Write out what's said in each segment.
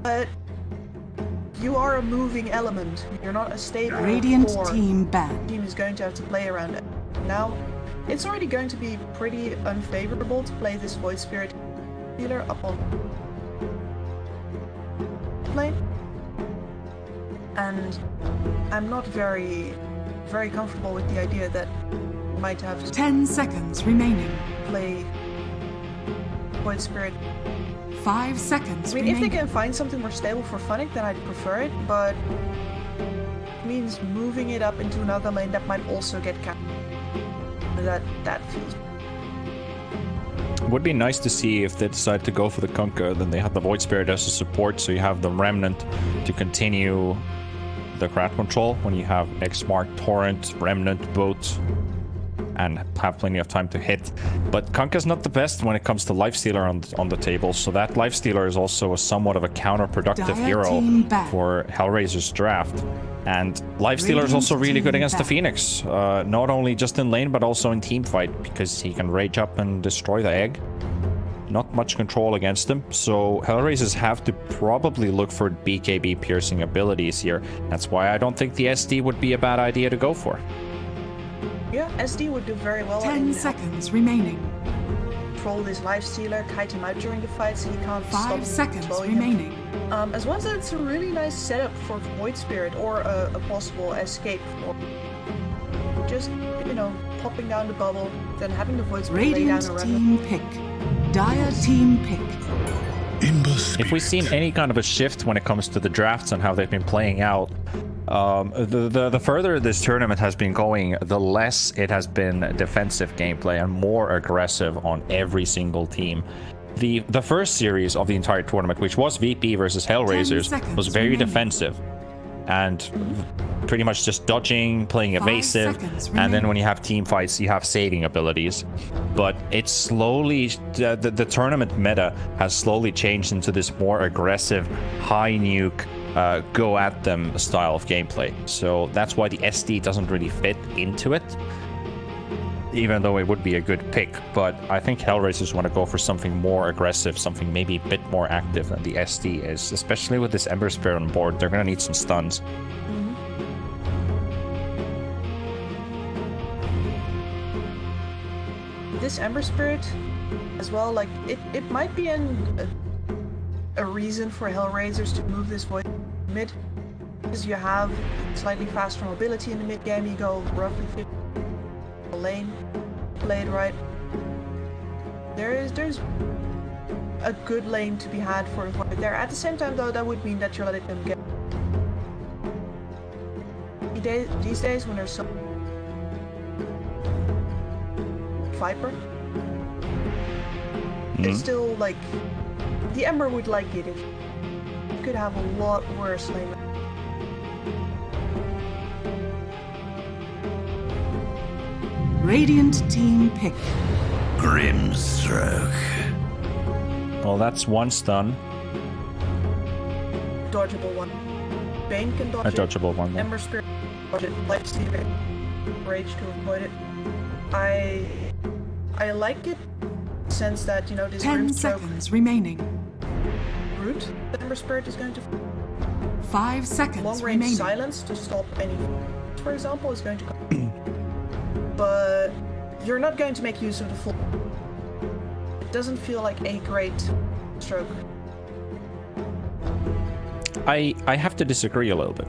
but you are a moving element. You're not a stable Radiant core. team banned. The team is going to have to play around it. Now, it's already going to be pretty unfavorable to play this Void Spirit healer up on lane. And I'm not very comfortable with the idea that you might have to 10 seconds remaining. play Void Spirit. 5 seconds I mean, remaining. if they can find something more stable for Funnick, then I'd prefer it, but it means moving it up into another lane that might also get capped. That feels... Would be nice to see if they decide to go for the Kunkka, then they have the Void Spirit as a support, so you have the Remnant to continue the crowd control when you have X-Mark, Torrent, Remnant, both, and have plenty of time to hit. But Kunkka's not the best when it comes to Lifestealer on the table, so that Lifestealer is also somewhat of a counterproductive hero for HellRaisers draft. And Lifestealer is also really good against the Phoenix, not only just in lane but also in team fight, because he can rage up and destroy the egg. Not much control against him, so HellRaisers have to probably look for BKB piercing abilities here. That's why I don't think the SD would be a bad idea to go for. Yeah, SD would do very well 10 seconds remaining. Control this Lifestealer, kite him out during the fight so he can't stop 5 seconds controlling remaining. him. As well as it's a really nice setup for Void Spirit or a possible escape for just, you know, popping down the bubble, then having the Void Spirit lay down Radiant a team pick. Dire team pick. If we've seen any kind of a shift when it comes to the drafts and how they've been playing out, the further this tournament has been going, the less it has been defensive gameplay and more aggressive on every single team. The first series of the entire tournament, which was VP versus HellRaisers, was very defensive and pretty much just dodging, playing evasive, and then when you have team fights, you have saving abilities. But it's slowly, the tournament meta has slowly changed into this more aggressive, high nuke, go at them style of gameplay. So that's why the SD doesn't really fit into it, even though it would be a good pick. But I think HellRaisers want to go for something more aggressive, something maybe a bit more active than the SD is, especially with this Ember Spirit on board. They're going to need some stuns. This Ember Spirit as well, like it might be a reason for HellRaisers to move this Void mid, because you have slightly faster mobility in the mid game. You go roughly 50 lane, played right. There's a good lane to be had for Void there. At the same time though, that would mean that you're letting them get these days when there's so Viper. It's still like the Ember would like it if you could have a lot worse lane. Radiant team pick. Grimstroke. Well, that's one stun. Dodgeable one. Bane can dodge A it. dodgeable one. Ember Spirit dodge it. Lifestealer Rage to avoid it. I like it in the sense that, you know, this 10 Grimstroke seconds remaining. route that Ember Spirit is going to 5 seconds long range remaining. silence to stop any, for example, is going to come. But you're not going to make use of the full. It doesn't feel like a great stroke. I have to disagree a little bit.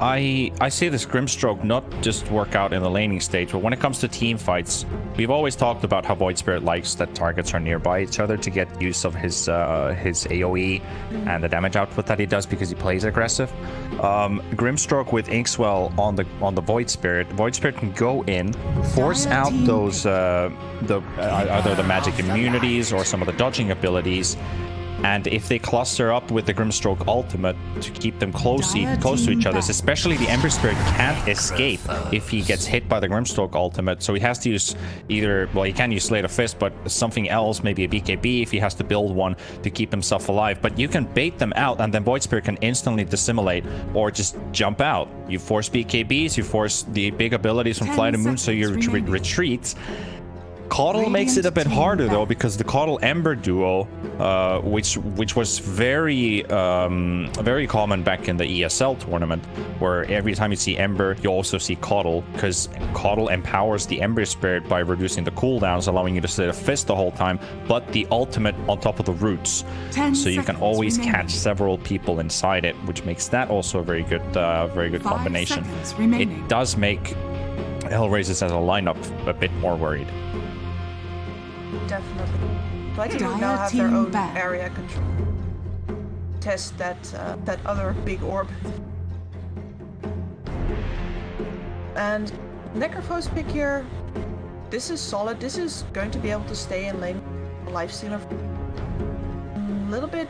I see this Grimstroke not just work out in the laning stage, but when it comes to team fights, we've always talked about how Void Spirit likes that targets are nearby each other to get use of his AoE and the damage output that he does because he plays aggressive. Grimstroke with Inkswell on the Void Spirit can go in, force out those either the magic immunities or some of the dodging abilities. And if they cluster up with the Grimstroke ultimate to keep them close to each other, especially the Ember Spirit can't escape if he gets hit by the Grimstroke ultimate. So he has to use either, well, he can use Slate of Fist, but something else, maybe a BKB if he has to build one to keep himself alive. But you can bait them out, and then Void Spirit can instantly dissimulate or just jump out. You force BKBs, you force the big abilities from FlyToMoon, so you retreat. Caudal makes it a bit Radiant harder team though, back. because the Caudal Ember duo, which was very very common back in the ESL tournament, where every time you see Ember, you also see Caudal, because Caudal empowers the Ember Spirit by reducing the cooldowns, allowing you to sit a fist the whole time, but the ultimate on top of the roots, 10 so you can seconds always remaining. catch several people inside it, which makes that also a very good 5 combination. seconds remaining. It does make HellRaisers as a lineup a bit more worried. Definitely. FlyToMoon now Dire have their team own back. area control. Test that other big orb. And Necrophos pick here. This is solid. This is going to be able to stay in lane. Lifestealer. A little bit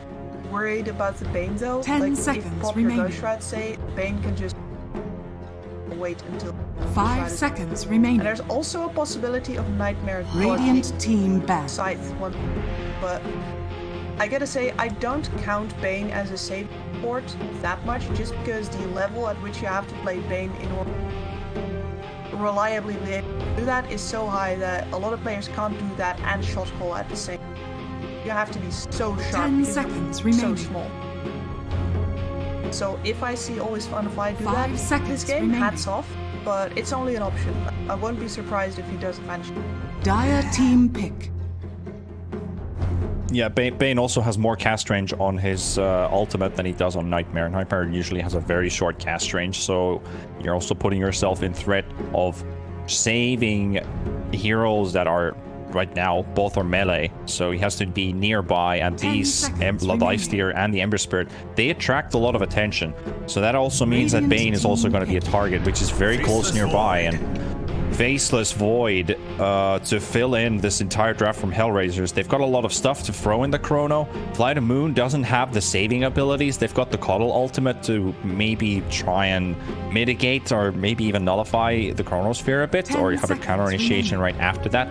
worried about the Bane though. 10 like, seconds if Pop your remaining. Ghost Shroud say, Bane can just wait until 5 seconds And remaining. there's also a possibility of Nightmare Radiant team back. Scythe one, but I gotta say I don't count Bane as a save port that much, just because the level at which you have to play Bane in order to reliably be able to do that is so high that a lot of players can't do that and shot call at the same. You have to be so sharp. 10 because seconds you're remaining. So small. So if I see Always Fun Fly do 5 that seconds this game, remaining. hats off. But it's only an option. I won't be surprised if he does manage. Dire team pick. Yeah, Bane also has more cast range on his ultimate than he does on Nightmare. Nightmare usually has a very short cast range, so you're also putting yourself in threat of saving heroes that are right now both are melee, so he has to be nearby, and 10 these seconds remaining. Lifestealer and the Ember Spirit, they attract a lot of attention, so that also means that Radiant Bane is also team going to be a pick. target, which is very close nearby, and Faceless Void to fill in this entire draft from HellRaisers. They've got a lot of stuff to throw in the Chrono. FlyToMoon doesn't have the saving abilities. They've got the Caudal ultimate to maybe try and mitigate or maybe even nullify the Chronosphere a bit, 10 or have a seconds counter initiation remaining. right after that.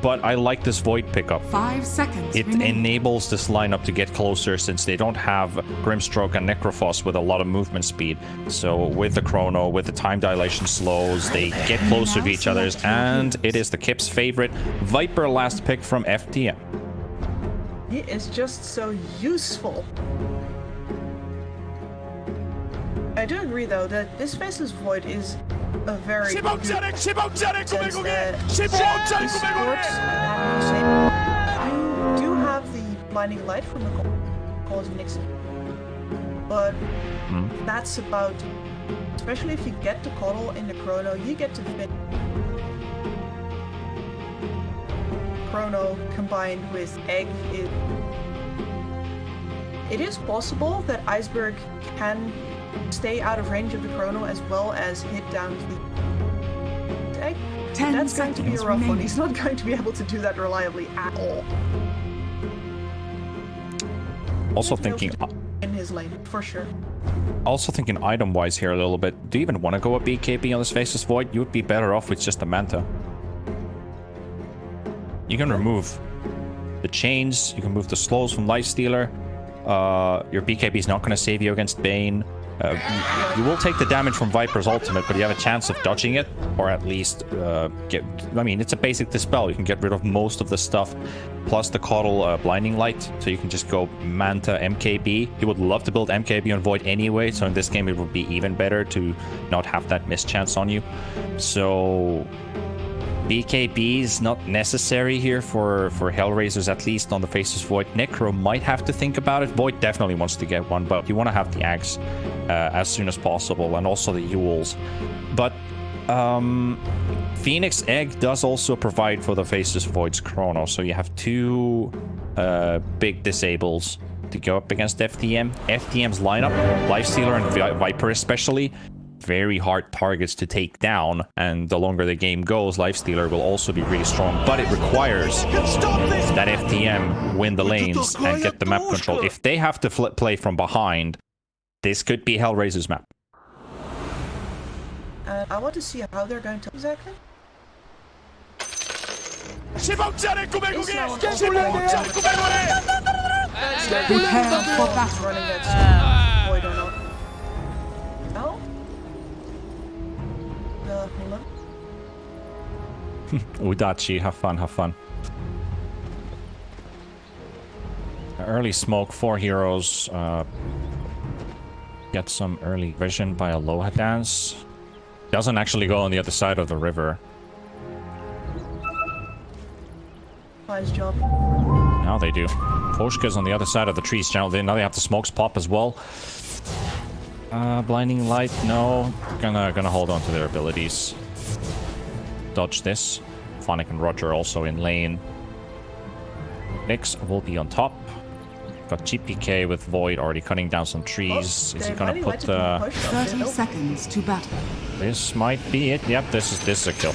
But I like this Void pickup. 5 seconds It remaining. enables this lineup to get closer, since they don't have Grimstroke and Necrophos with a lot of movement speed. So with the Chrono, with the time dilation slows, they get closer to each other, and it is the Kip's favorite Viper last pick from FTM. He is just so useful. I do agree though that this Faceless Void is a very good sense that the sports have no say. You do have the blinding light from the cause Nixon, but that's about, especially if you get to Caudal in the Chrono, you get to fit Chrono combined with Egg. It is possible that Iceberg can stay out of range of the Chrono as well as hit down the Egg. 10 That's going to be a seconds rough one. remaining. He's not going to be able to do that reliably at all. Also thinking, In his lane, for sure. item-wise here a little bit. Do you even want to go a BKB on this Faceless Void? You would be better off with just a Manta. You can remove the chains, you can move the slows from Lifestealer. Your BKB is not going to save you against Bane. You will take the damage from Viper's ultimate, but you have a chance of dodging it, or at least it's a basic dispel. You can get rid of most of the stuff, plus the Caudal blinding light, so you can just go Manta MKB. You would love to build MKB on Void anyway, so in this game it would be even better to not have that mischance on you. So BKB is not necessary here for HellRaisers, at least on the Faceless Void. Necro might have to think about it. Void definitely wants to get one, but you want to have the Axe as soon as possible, and also the Ewels. But Phoenix Egg does also provide for the Faceless Void's Chrono, so you have two big disables to go up against FTM. FTM's lineup, Lifestealer and Viper especially, very hard targets to take down, and the longer the game goes, Lifestealer will also be really strong, but it requires that FTM win the lanes and get the map control. If they have to play from behind, this could be HellRaisers map. I want to see how they're going to exactly. Prepare for battle. Running that Void or not. No? Hold on. Udachi, have fun, have fun. Early smoke, 4 heroes. Get some early vision by Aloha Dance. Doesn't actually go on the other side of the river. Nice job. Now they do. Poshka's on the other side of the trees. Now they have the smokes pop as well. Blinding light, no. Gonna hold on to their abilities. Dodge this. Phonic and Roger also in lane. Nyx will be on top. Got GPK with Void already cutting down some trees. Is he gonna put the... 30 seconds to battle. This might be it. Yep, this is a kill.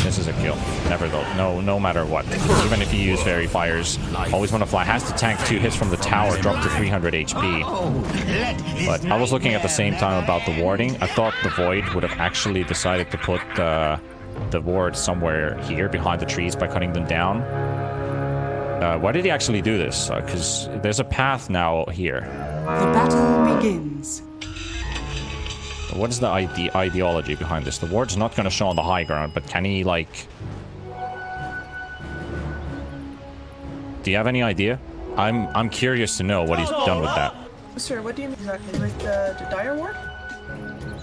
This is a kill. Never though. No matter what. Even if you use Fairy Fires. Always want to fly. Has to tank 2 hits from the tower. Drop to 300 HP. But I was looking at the same time about the warding. I thought the Void would have actually decided to put the ward somewhere here behind the trees by cutting them down. Why did he actually do this? Because there's a path now here. The battle begins. What is the ideology behind this? The ward's not going to show on the high ground, but can he, like... Do you have any idea? I'm curious to know what he's done with that. Sir, what do you mean exactly? With the dire ward?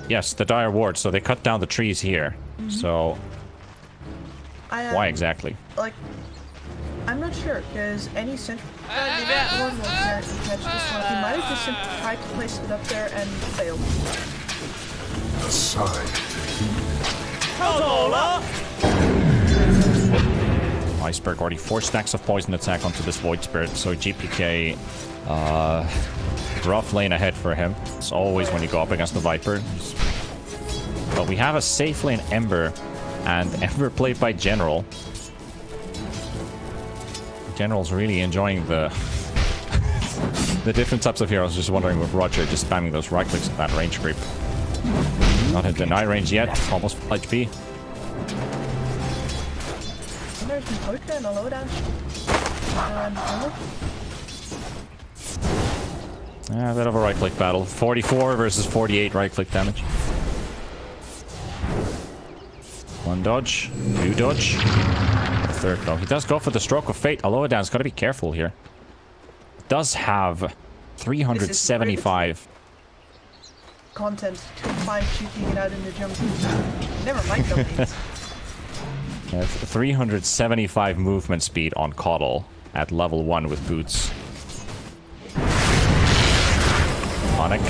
Yes, the dire ward. So they cut down the trees here. So... why exactly? Like... I'm not sure, because any central one will catch this one. He might have just simply tried to place it up there and failed. Iceberg already 4 stacks of poison attack onto this Void Spirit, so GPK, rough lane ahead for him. It's always when you go up against the Viper. But we have a safe lane Ember, and Ember played by General. General's really enjoying the different types of heroes. Just wondering with Roger just spamming those right clicks at that range creep. Not in deny range yet. Almost full HP. There's some Potka and a low dash. A bit of a right click battle. 44 versus 48 right click damage. 1 dodge, 2 dodge. Third though. He does go for the stroke of fate. Alohadan's got to be careful here. Does have 375 content to find shooting it out in the jungle. Never mind those. 375 movement speed on Coddle at level 1 with boots. Phonic.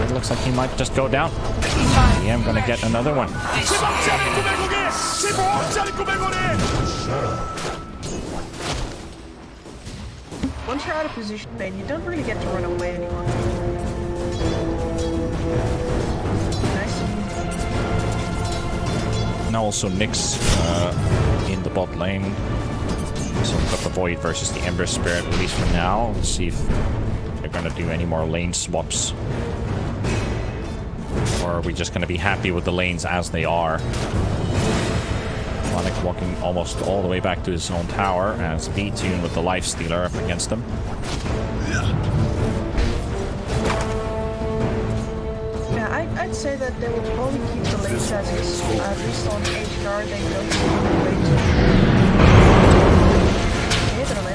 It looks like he might just go down. I am gonna get another one. Once you're out of position, Bane, you don't really get to run away anymore. Nice. Now also Nyx in the bot lane. So we've got the Void versus the Ember Spirit, at least for now. Let's see if they're gonna do any more lane swaps. Or are we just going to be happy with the lanes as they are? Phonic walking almost all the way back to his own tower as B-Tune with the Life Stealer up against him. Yeah, I'd say that they will probably keep the lanes as is. At least on HR, they don't see the way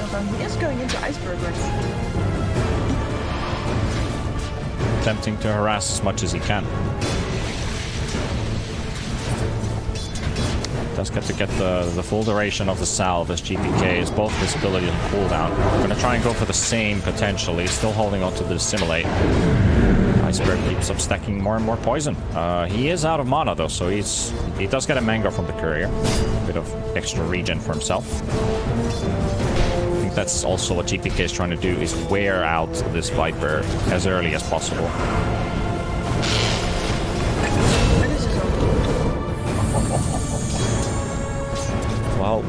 to... He is going into Iceberg right now. Attempting to harass as much as he can. Does get to get the full duration of the salve as GPK is both visibility and cooldown. Gonna try and go for the same potentially, still holding on to the Assimilate. Iceberg keeps up stacking more and more poison. He is out of mana though, so he does get a mango from the courier. Bit of extra regen for himself. I think that's also what GPK is trying to do, is wear out this Viper as early as possible. Well,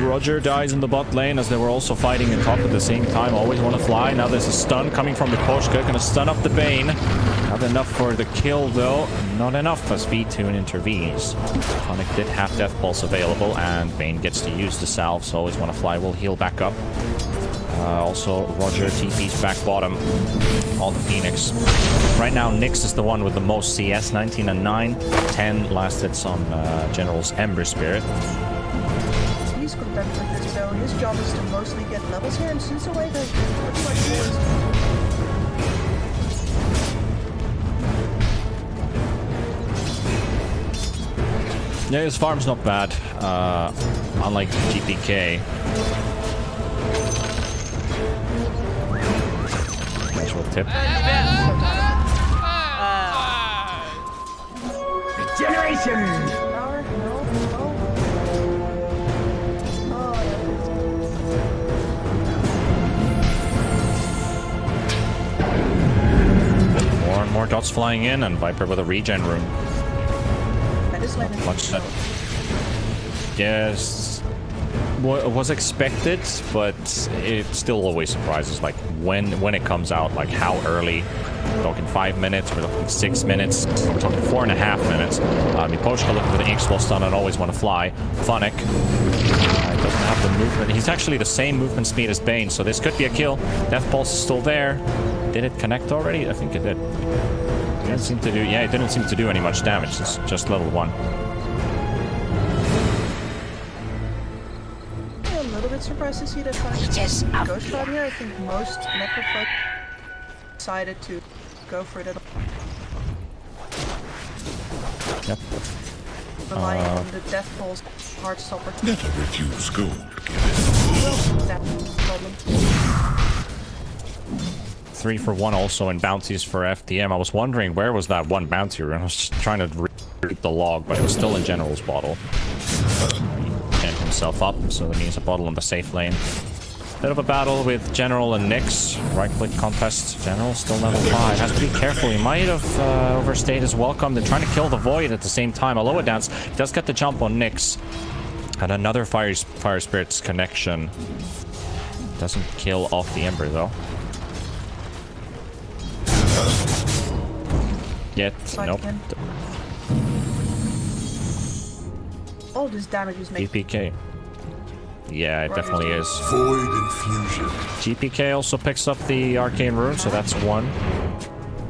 Roger dies in the bot lane as they were also fighting in top at the same time. Always want to fly. Now there's a stun coming from the Koshka. Gonna stun up the Bane. Not enough for the kill though. Not enough as V-Tune intervenes. Phonic did have Death Pulse available and Bane gets to use the salve, so always want to fly will heal back up. Also, Roger TP's back bottom on the Phoenix. Right now, Nyx is the one with the most CS, 19 and 9. 10 last hits on General's Ember Spirit. He's content with it, so his job is to mostly get levels here, and since the way that pretty much always... Yeah, his farm's not bad, unlike GPK. Casual tip. Generation! Power? No? Oh, More and more dots flying in, and Viper with a regen rune. that is like a Much that. Yes, was expected, but it still always surprises. Like when it comes out, like how early. We're talking 5 minutes. We're talking 6 minutes. We're talking 4.5 minutes. Miposhka looking for the Ink Spell stun and always want to fly. Funnick doesn't have the movement. He's actually the same movement speed as Bane, so this could be a kill. Death Pulse is still there. Did it connect already? I think it did. It didn't seem to do. Yeah, it didn't seem to do any much damage. It's just level 1. a little bit surprised to see that Ghost Shroud here. I think most Necrofolk decided to go for it at all. Yep. Relying on the Death Pulse Heartstopper. Never refuse gold. That's the problem. 3 for 1 also in bounties for FTM. I was wondering where was that one bounty rune. I was just trying to read the log, but it was still in General's bottle. He jammed himself up, so that means a bottle on the safe lane. Bit of a battle with General and Nyx. Right-click contest. General still level 5. Has to be careful. He might have overstayed his welcome. They're trying to kill the Void at the same time. Aloha Dance does get the jump on Nyx. And another Fire Spirit's connection. Doesn't kill off the Ember, though. Yet, nope. All this damage is making. GPK. Yeah, it definitely is. Void infusion. GPK also picks up the Arcane Rune, so that's 1.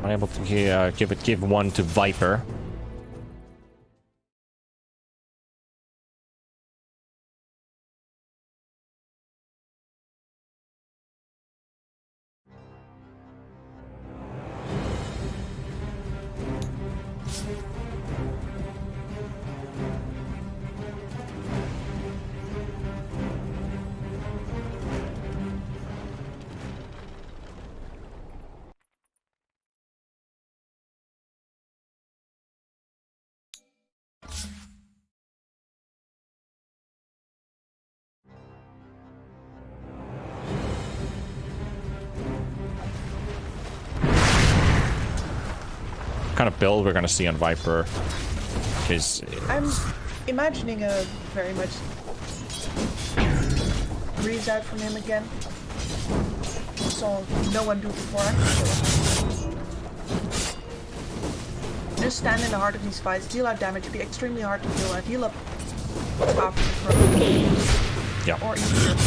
I'm able to give 1 to Viper. What kind of build we're gonna see on Viper? Because I'm imagining a very much breeze out from him again. Saw no one do before actually. Just stand in the heart of these fights, deal out damage, be extremely hard to kill, and heal up after the throw. yeah. Or easier.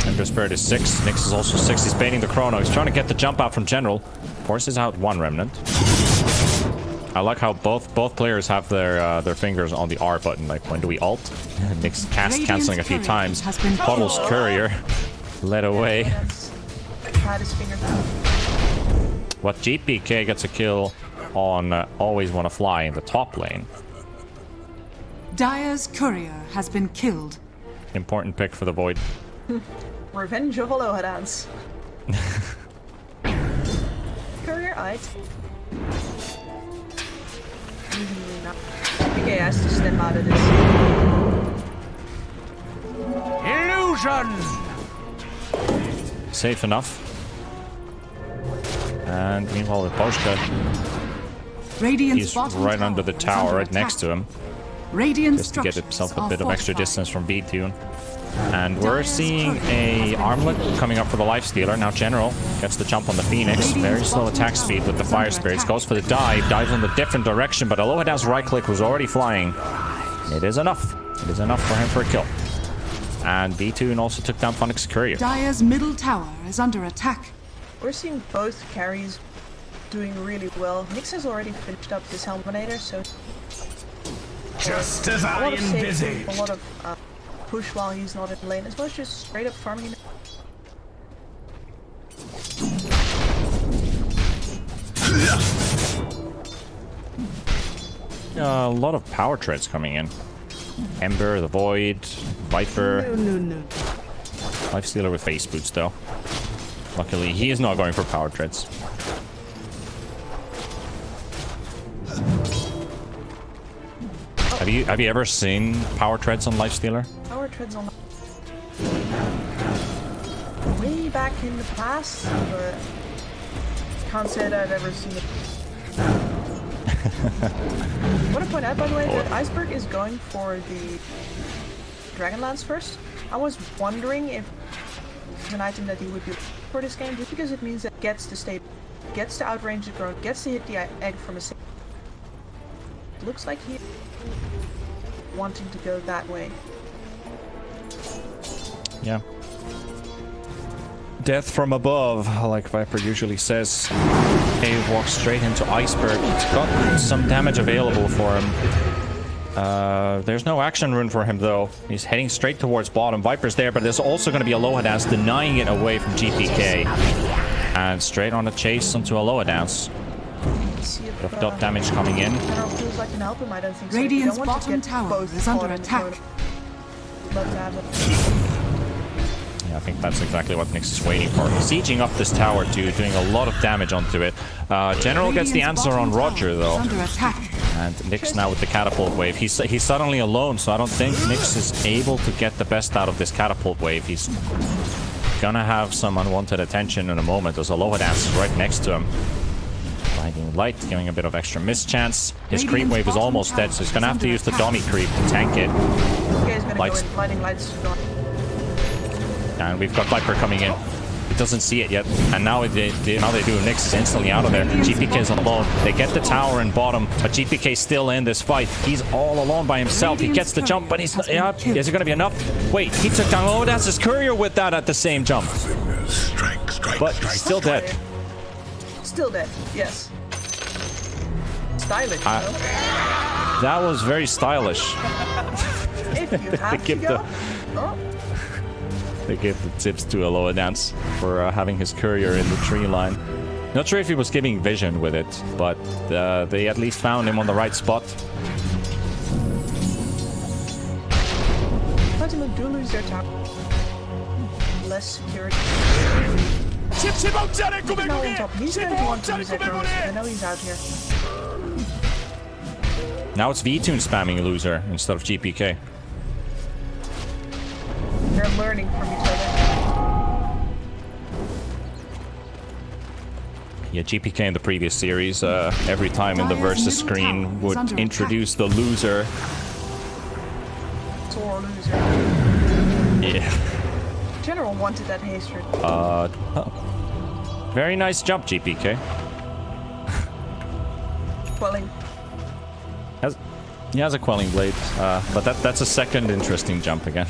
Ember Spirit is 6. Nyx is also 6. He's baiting the Chrono. He's trying to get the jump out from General. Forces out 1 Remnant. I like how both players have their fingers on the R button. Like, when do we ult? Nyx canceling a few times. Bottle's Courier led away. Had his finger down. What GPK gets a kill on Always Wanna Fly in the top lane. Dire's courier has been killed. Important pick for the Void. Revenge of Aloha Dance. Courier Eye. Okay, has to step out of this. Illusion! Safe enough. And meanwhile with Poshka, he's right under the tower, right next to him. Just to get himself a bit of extra distance from B-Tune. And we're seeing a armlet coming up for the Lifestealer. Now General gets the jump on the Phoenix. Very slow attack speed with the Fire Spirits. Goes for the dive. Dives in a different direction, but Aloha Down's right click was already flying. It is enough. It is enough for him for a kill. and B2 also took down Phoenix Courier. Dire's middle tower is under attack. We're seeing both carries doing really well. Nyx has already finished up this Helminator, so Just as a I lot of safety, envisaged. a lot of push while he's not in lane, as well as just straight up farming him. A lot of power treads coming in. Ember, the Void, Viper. No. Lifestealer with face boots though. Luckily, he is not going for power treads. Have you ever seen power treads on Lifestealer? Power treads on way back in the past, but can't say that I've ever seen it. I want to point out, by the way, that Iceberg is going for the Dragonlance first. I was wondering if it's an item that he would be for this game, just because it means that it gets to stay, gets to outrange the drone, gets to hit the egg from a safe. Looks like he's wanting to go that way. Yeah. Death from above, like Viper usually says. He walks straight into Iceberg. He's got some damage available for him. There's no action rune for him though. He's heading straight towards bottom. Viper's there, but there's also going to be a Loa dance denying it away from GPK. And straight on the chase onto a Loa dance. Bit of dot damage coming in. Feels like can help him. I don't think so. Radiant's bottom tower is under attack. Love to have it. Yeah, I think that's exactly what Nyx is waiting for. Sieging up this tower too, doing a lot of damage onto it. General gets the answer on Roger though. Under attack. And Nyx now with the catapult wave. He's suddenly alone, so I don't think Nyx is able to get the best out of this catapult wave. He's gonna have some unwanted attention in a moment. There's a Loa dance right next to him. Blinding light, giving a bit of extra mischance. His creep wave is almost dead, so he's gonna have to use the dummy creep to tank it. Okay, he's gonna Lights. go in. Blinding lights. And we've got Viper coming in. He doesn't see it yet. And now they do. Nyx is instantly out of there. GPK is alone. They get the tower in bottom, but GPK is still in this fight. He's all alone by himself. He gets the jump, but he's not. Yeah, is it going to be enough? Wait, he took down Lodans's courier with that at the same jump. Strike, But he's still dead. Still dead. Yes. Stylish. You know? That was very stylish. If you have to give go. Oh. They gave the tips to a Loa dance for having his courier in the tree line. Not sure if he was giving vision with it, but they at least found him on the right spot. FlyToMoon do lose their tower. Less security. Now on top. He's going to want to use that drone. I know he's out here. Now it's V-Tune spamming loser instead of GPK. They're learning from each other. Yeah, GPK in the previous series, every time in the versus screen would introduce the loser. Sore loser. Yeah. General wanted that hatred. Very nice jump, GPK. Quelling. He has a quelling blade, but that's a second interesting jump again.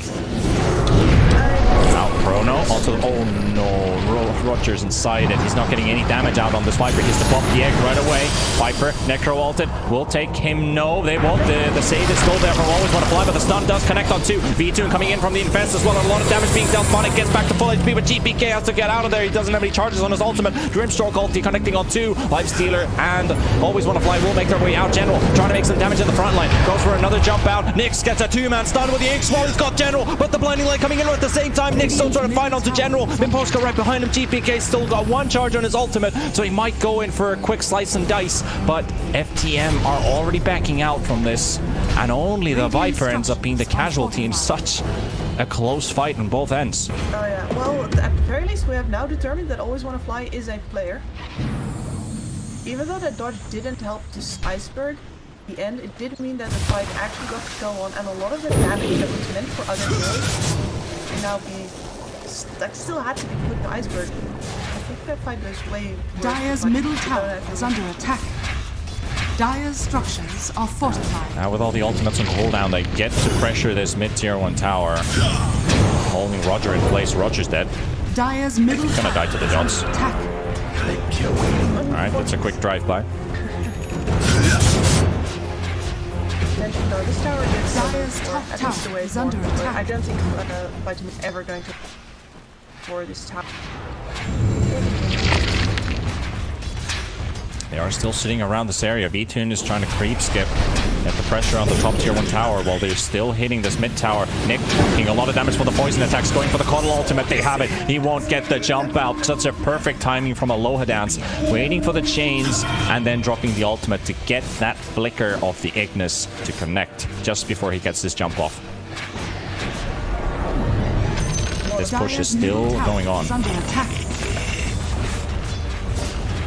Now Chrono also, oh no, Roger's inside it. He's not getting any damage out on this Viper. He has to bump the egg right away. Viper, Necro ulted, will take him. No, they won't. The save is still there from Always Want to Fly, but the stun does connect on 2. V2 coming in from the infest as well. A lot of damage being dealt. Phonic gets back to full HP, but GPK has to get out of there. He doesn't have any charges on his ultimate. Grimstroke ulti connecting on 2. Lifestealer and Always Want to Fly will make their way out. General trying to make some damage in the front line. Goes for another jump out. Nyx gets a 2-man stun with the X while he's got General, but the blinding light coming in at the same time. Nyx still trying to find onto General. Imposter right behind him. GPK still got 1 charge on his ultimate, so he might go in for a quick slice and dice, but FTM are already backing out from this, and only the Viper ends up being the casualty in such a close fight on both ends. Oh yeah, well, at the very least we have now determined that Always Want to Fly is a player. Even though that dodge didn't help this Iceberg, in the end, it did mean that the fight actually got to go on, and a lot of the damage that was meant for other heroes can now be, that still had to be put to Iceberg. I think that fight goes way worse. Dire's middle tower is under attack. Dire's structures are fortified. Now with all the ultimates on cooldown, they get to pressure this mid-tier 1 tower. Holding Roger in place. Roger's dead. Dire's middle Gonna die to the Jots. attack. Alright, that's a quick drive-by. Mentioned though, this tower gets Dire's top at least the tower way is it's under going, but I attack. don't think FlyToMoon is ever going to for this tower. They are still sitting around this area. V-Tune is trying to creep skip. Get the pressure on the top tier 1 tower while they're still hitting this mid tower. Nick taking a lot of damage for the poison attacks. Going for the Coddle ultimate. They have it. He won't get the jump out. Such a perfect timing from Aloha Dance. Waiting for the chains and then dropping the ultimate to get that flicker of the Ignis to connect just before he gets this jump off. This push is still going on. Is under attack.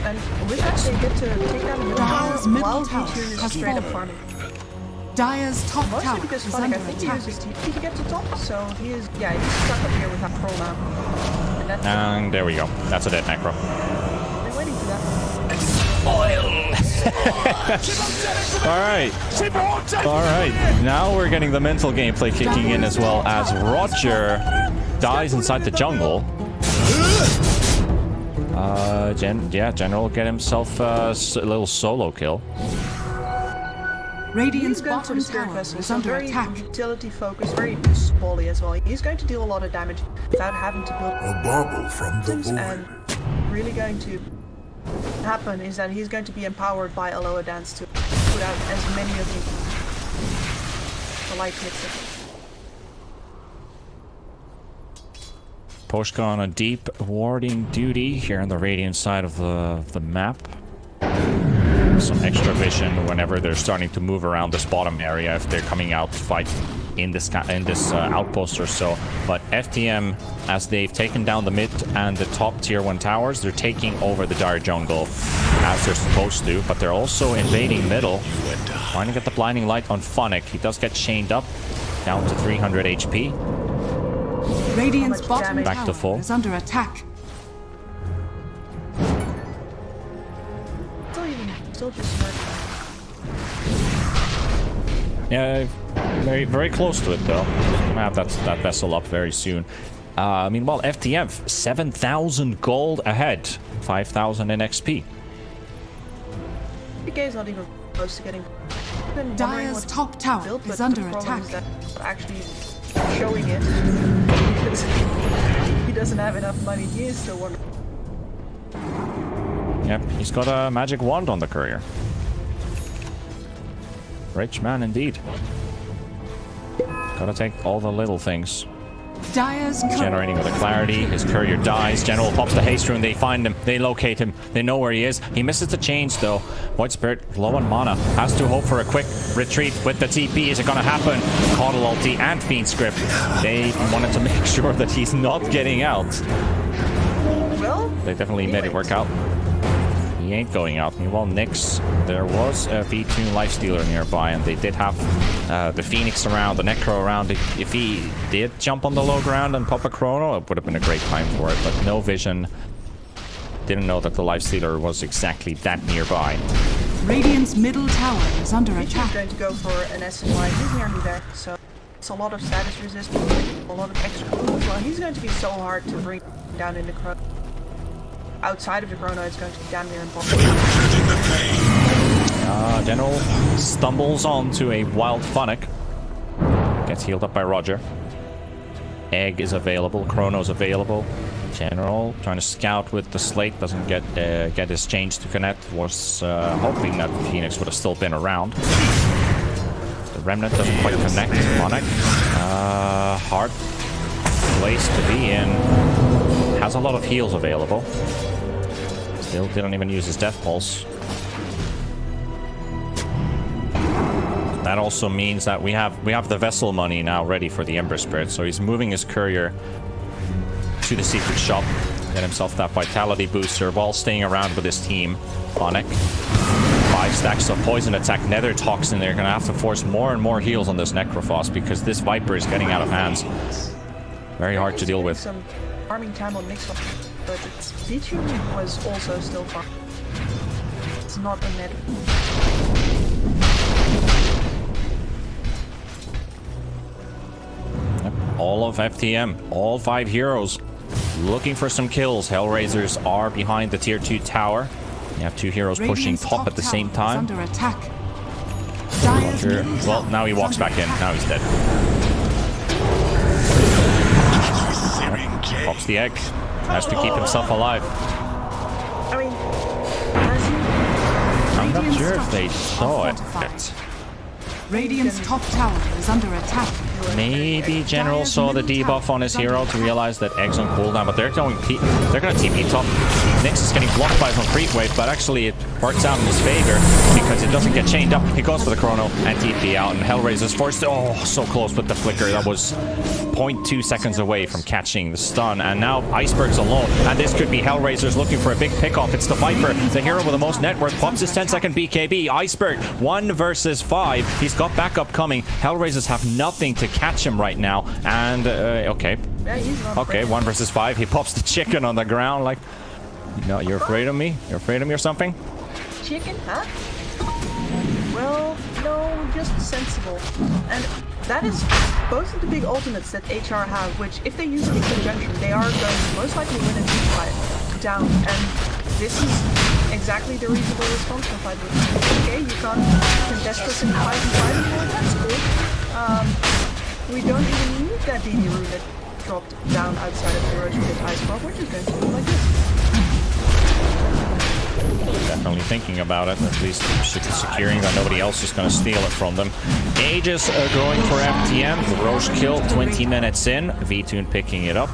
And with that, they get to take down the middle Dire's tower middle while tower V-Tune is has straight up fallen. farming. Dire's top Mostly tower because is Sonic, under I think he attack. uses TP to get to top, so he is, yeah, he's stuck up here with that Pearl now. And that's And there we go. That's a dead Necro. they're waiting for that. Alright, now we're getting the mental gameplay kicking in as well as Roger dies inside the jungle. General get himself a little solo kill. Radiant's He's going for bottom the Spirit tower Vessel, is so under very attack. utility focused, very spally as well. He's going to deal a lot of damage without having to build A bauble from the items, and void. really going to happen is that he's going to be empowered by Aloha Dance to put out as many of the light hits. Poshka on a deep warding duty here on the Radiant side of the map. Some extra vision whenever they're starting to move around this bottom area if they're coming out to fight in this outpost or so. But FTM, as they've taken down the mid and the top tier 1 towers, they're taking over the Dire jungle as they're supposed to, but they're also invading middle, trying to get the blinding light on Phonic. He does get chained up, down to 300 HP. Radiant's much bottom damage? Back to tower full. is under attack. Still just hurt. Yeah, very, very close to it though. Gonna have that vessel up very soon. Meanwhile, FTM 7,000 gold ahead, 5,000 in XP. The game's not even close to getting. I've been wondering Dire's what top tower built, is but under the problem is attack. that actually showing it because he doesn't have enough money. He is still wondering. Yep, he's got a magic wand on the courier. Rich man indeed. Gotta take all the little things. Dire's Generating with a clarity. His courier dies. General pops the haste rune. They find him. They locate him. They know where he is. He misses the chains though. Void Spirit, low on mana. Has to hope for a quick retreat with the TP. Is it gonna happen? Coddle ulti and Fiend Script. They wanted to make sure that he's not getting out. Well, They definitely made it work out. He ain't going out. Meanwhile, Nyx, there was a V2 Lifestealer nearby, and they did have the Phoenix around, the Necro around. If he did jump on the low ground and pop a Chrono, it would have been a great time for it, but no vision. Didn't know that the Lifestealer was exactly that nearby. Radiant's middle tower is under He's attack. going to go for an SNY. He's nearly there, so it's a lot of status resistance, a lot of extra moves. Well, he's going to be so hard to bring down in the Chrono. Outside of the Chrono, it's going to be damn near impossible. General stumbles onto a wild Phonic. Gets healed up by Roger. Egg is available. Chrono's available. General trying to scout with the Slate. Doesn't get his change to connect. Was hoping that Phoenix would have still been around. The Remnant doesn't quite connect. Phonic. Hard place to be in. Has a lot of heals available. Still didn't even use his Death Pulse. That also means that we have the vessel money now ready for the Ember Spirit, so he's moving his courier to the secret shop, get himself that vitality booster while staying around with his team. Phonic. 5 stacks of poison attack, Nether Toxin. They're gonna have to force more and more heals on this Necrophos because this Viper is getting out of hands. Very hard to deal with. Some farming time on Nix, but its V2 was also still farming. It's not a net. Yep. All of FTM. All 5 heroes looking for some kills. HellRaisers are behind the tier 2 tower. You have 2 heroes pushing top at the same time. Under attack. Dire's middle Well, tower now he is walks under back in. attack. Now he's dead. Pops the egg. Has to keep himself alive. I mean, has he? I'm not Radiant's sure if they structures saw are it. fortified. Radiant's top tower is under attack. Maybe General saw the debuff on his hero to realize that Egg's on cooldown, but they're going to TP top. Nyx is getting blocked by some creep wave, but actually it works out in his favor because it doesn't get chained up. He goes for the chrono and TP out, and HellRaiser's forced. Oh, so close with the flicker. That was 0.2 seconds away from catching the stun, and now Iceberg's alone, and this could be HellRaisers looking for a big pickoff. It's the Viper, the hero with the most net worth, pops his 10-second BKB. Iceberg 1 versus 5. He's got backup coming. HellRaisers have nothing to catch him right now, and okay. Yeah, he's not Okay, 1 versus 5. He pops the chicken on the ground like, no, you're afraid of me? You're afraid of me or something? Chicken, huh? Well, no, just sensible. And that is both of the big ultimates that HR have, which if they use it in conjunction, they are going to most likely win a team fight down. And this is exactly the reasonable response from fight. Okay, you can't contest us in 5v5 anymore, that's cool. We don't even need that DD rune that dropped down outside of the Roach with Ice Crop. We're just going to do it like this. Definitely thinking about it, at least securing that nobody else is going to steal it from them. Aegis going for FTM. The Roche kill 20 minutes in. VTune picking it up.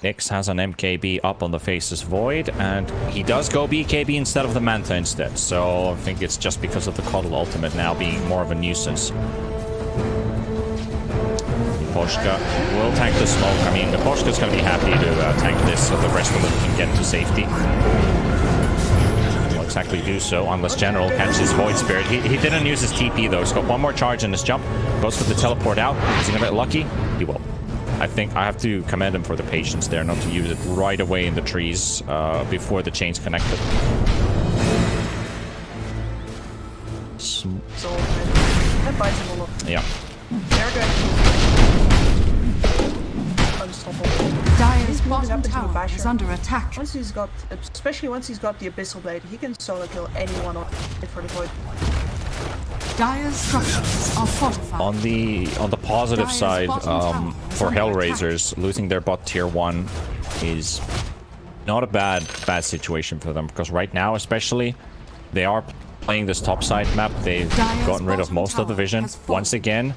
Nyx has an MKB up on the Faceless Void, and he does go BKB instead of the Manta instead. So I think it's just because of the Cuddle ultimate now being more of a nuisance. Poshka will tank the smoke. I mean, Poshka's going to be happy to tank this so the rest of them can get to safety. Will exactly do so, unless General catches Void Spirit. He didn't use his TP though. He's got 1 more charge in his jump. Goes for the teleport out. Is he going to get lucky? He will. I think I have to commend him for the patience there, not to use it right away in the trees before the chain's connected. So, that buys him a lot. Yeah. They're good. Dire's bottom tower is under attack. Once he's got, especially once he's got the Abyssal Blade, he can solo kill anyone on for the Void. Dire's structures are fortified. On the positive Dire's side, bottom tower is for under HellRaisers, losing their bot tier 1 is not a bad situation for them, because right now especially they are playing this topside map. They've gotten rid of most of the vision. Once again,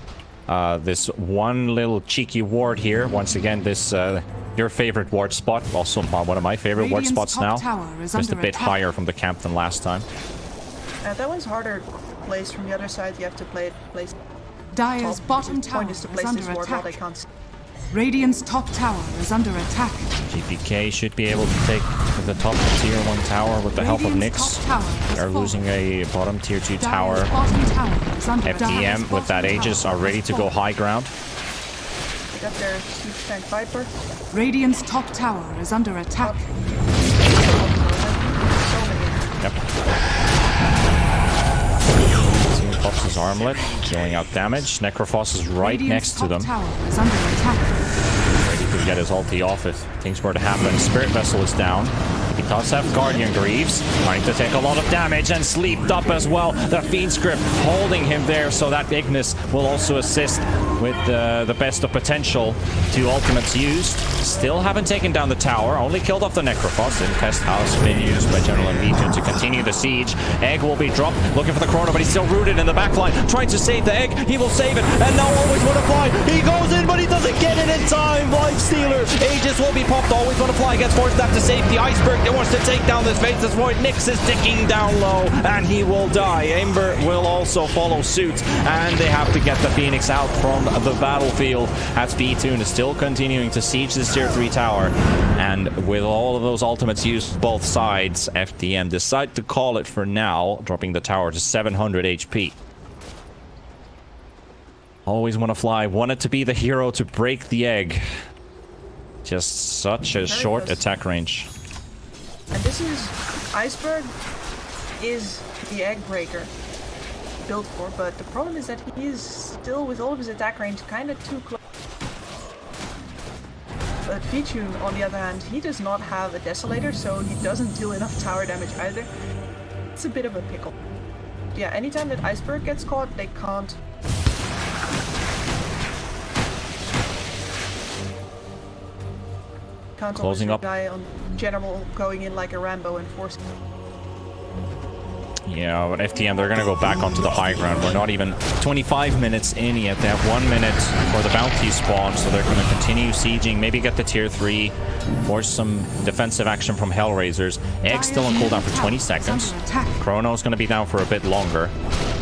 this one little cheeky ward here. Once again, this your favorite ward spot, also one of my favorite ward spots now. Just a bit higher from the camp than last time. That one's harder placed from the other side. You have to play it place. Dire's bottom The tower point is to is place under this ward while they attack. can't see. Radiant's top tower is under attack. GPK should be able to take the top tier 1 tower with the help of Radiant's Nyx. top tower is They're full. losing a bottom tier 2 tower. Dire's bottom tower is under FTM with that Aegis are ready to go high ground. They got their Siege Tank Viper. Radiant's top tower is under attack. So many. Yep. Pops his armlet, dealing out damage. Necrophos is right Radiant's next to top them. tower is under attack. Ready to get his ulti off if things were to happen. Spirit Vessel is down. He does have Guardian Greaves, trying to take a lot of damage and sleeped up as well. The Fiend Script holding him there, so that Ignis will also assist with the best of potential. 2 ultimates used. Still haven't taken down the tower, only killed off the Necrophos. And Test House been used by General and Legion to continue the siege. Egg will be dropped, looking for the chrono, but he's still rooted in the backline, trying to save the egg. He will save it, and now always want to fly. He goes in, but he doesn't get it in time. Life Stealer. Aegis will be popped, always want to fly, gets forced back to safety. Iceberg that wants to take down this Faceless Void. Nyx is ticking down low, and he will die. Ember will also follow suit, and they have to get the Phoenix out from the battlefield as B-Tune is still continuing to siege this tier 3 tower. And with all of those ultimates used both sides, FTM decide to call it for now, dropping the tower to 700 HP. Always want to fly, wanted to be the hero to break the egg. Just such a short attack range. And this is Iceberg is the egg breaker built for, but the problem is that he is still with all of his attack range kind of too close But FlyToMoon, on the other hand, he does not have a Desolator, so he doesn't deal enough tower damage either. It's a bit of a pickle. Yeah, anytime that Iceberg gets caught, they can't... Closing up. Guy on General going in like a Rambo and forcing... Yeah, but FTM, they're going to go back onto the high ground. We're not even 25 minutes in yet. They have 1 minute for the bounty spawn, so they're going to continue sieging, maybe get the tier 3, force some defensive action from HellRaisers. Egg's still on cooldown for 20 seconds. Chrono's going to be down for a bit longer.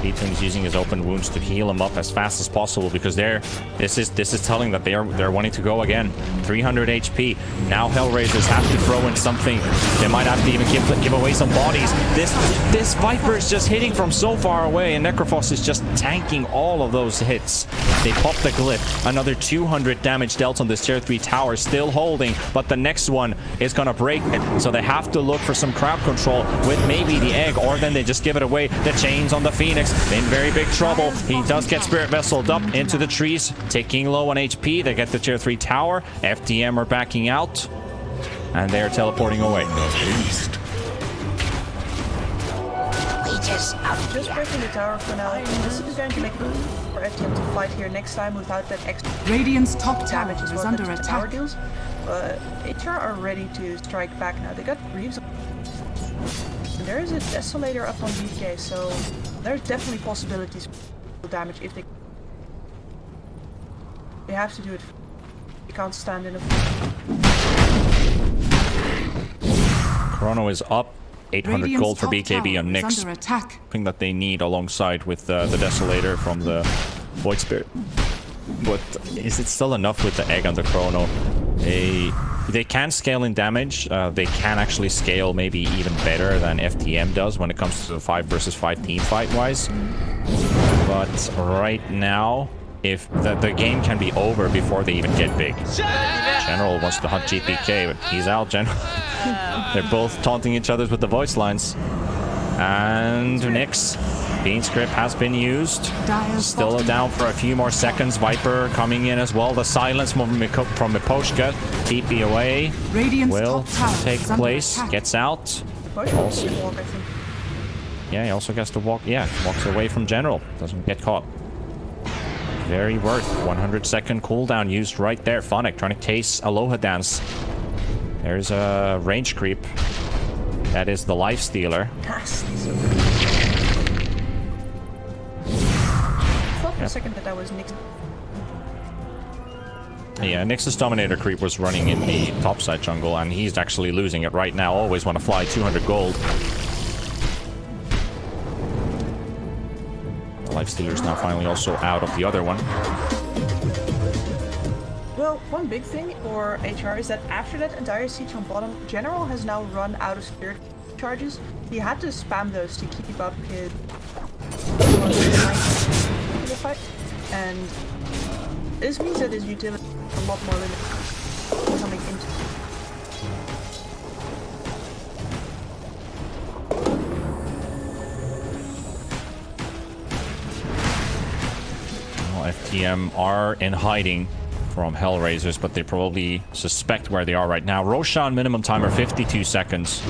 FlyToMoon is using his open wounds to heal him up as fast as possible because this is telling that they're wanting to go again. 300 HP. Now HellRaisers have to throw in something. They might have to even give away some bodies. This Viper is just hitting from so far away, and Necrophos is just tanking all of those hits. They pop the glyph. Another 200 damage dealt on this tier 3 tower, still holding, but the next one is gonna break it. So they have to look for some crowd control with maybe the egg, or then they just give it away. The chains on the Phoenix in very big trouble. He does get Spirit Vesseled up into the trees, taking low on HP. They get the tier 3 tower. FTM are backing out, and they are teleporting away. Just breaking the tower for now. This is going to make it for FTM to fight here next time without that extra Radiant's top tower damage as is well under that the tower attack. deals. But HR are ready to strike back now. They got Greaves. And there is a Desolator up on DK, so there's definitely possibilities for damage if they have to do it. They can't stand in a... Chrono is up. 800 Radiant's gold for top BKB tower on is Nyx. under attack. Thing that they need alongside with the Desolator from the Void Spirit. But is it still enough with the egg on the Chrono? They can scale in damage. They can actually scale maybe even better than FTM does when it comes to the 5 versus 5 team fight wise. But right now, if the game can be over before they even get big. General wants to hunt GPK, but he's out, General. They're both taunting each other with the voice lines. And Nyx, Bean's Grip has been used. Still down for a few more seconds. Viper coming in as well. The silence from Miposhka. TP away. Will take place. Gets out. Also, yeah, he also gets to walk. Yeah, walks away from General. Doesn't get caught. Very worth. 100-second cooldown used right there. Phonic trying to case Aloha Dance. There's a range creep. That is the Life Stealer. I thought for a second that was Nyx. Yeah, Nyx's Dominator creep was running in the topside jungle, and he's actually losing it right now. Always want to fly 200 gold. Life Stealer's now finally also out of the other one. Well, one big thing for HR is that after that entire siege on bottom, General has now run out of spirit charges. He had to spam those to keep up his fight, and this means that his utility is a lot more limited coming into. FTM are in hiding from HellRaisers, but they probably suspect where they are right now. Roshan minimum timer 52 seconds.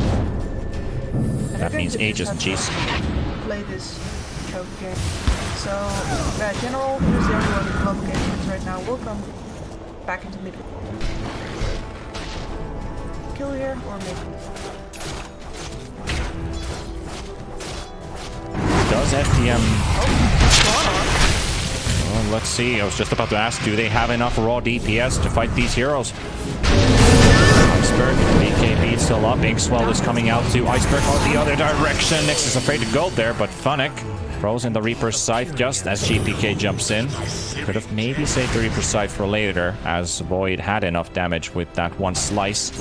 That means ages and G's. Play this choke game. So General, who's the only one with global games right now, will come back into mid. Kill here or mid. Does FTM... Well, let's see. I was just about to ask, do they have enough raw DPS to fight these heroes? Iceberg, BKB still up. Inkswell is coming out to Iceberg on the other direction. Nyx is afraid to go there, but Phonic throws in the Reaper's Scythe just as GPK jumps in. Could have maybe saved the Reaper's Scythe for later, as Void had enough damage with that one slice.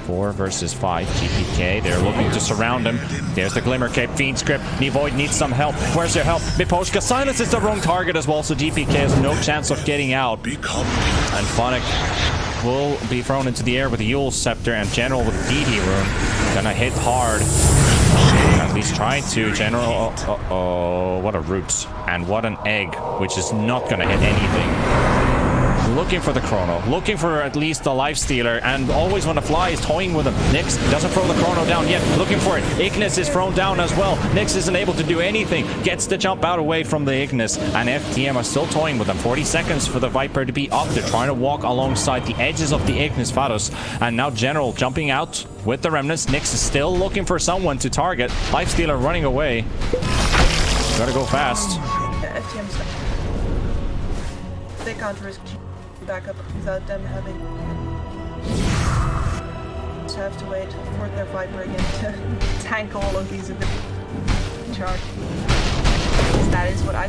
4 versus 5 GPK. They're looking to surround him. There's the Glimmer Cape. Fiend's Grip. Void needs some help. Where's your help? Miposhka silences the wrong target as well, so GPK has no chance of getting out. And Phonic will be thrown into the air with the Yule Scepter, and General with DD Rune. Gonna hit hard. At least trying to. General. Oh, what a root. And what an egg, which is not gonna hit anything. looking for the chrono, looking for at least the lifestealer, and always when the fly is toying with him. Nyx doesn't throw the chrono down yet, looking for it. Ignis is thrown down as well. Nyx isn't able to do anything, gets the jump out away from the Ignis, and FTM are still toying with him. 40 seconds for the Viper to be up. They're trying to walk alongside the edges of the Ignis Vados, and now General jumping out with the remnants. Nyx is still looking for someone to target. Lifestealer running away. Gotta go fast. Yeah, FTM's done. They can't risk back up without them having. Just have to wait for their Viper again to tank all of these a bit. Charge. That is what I.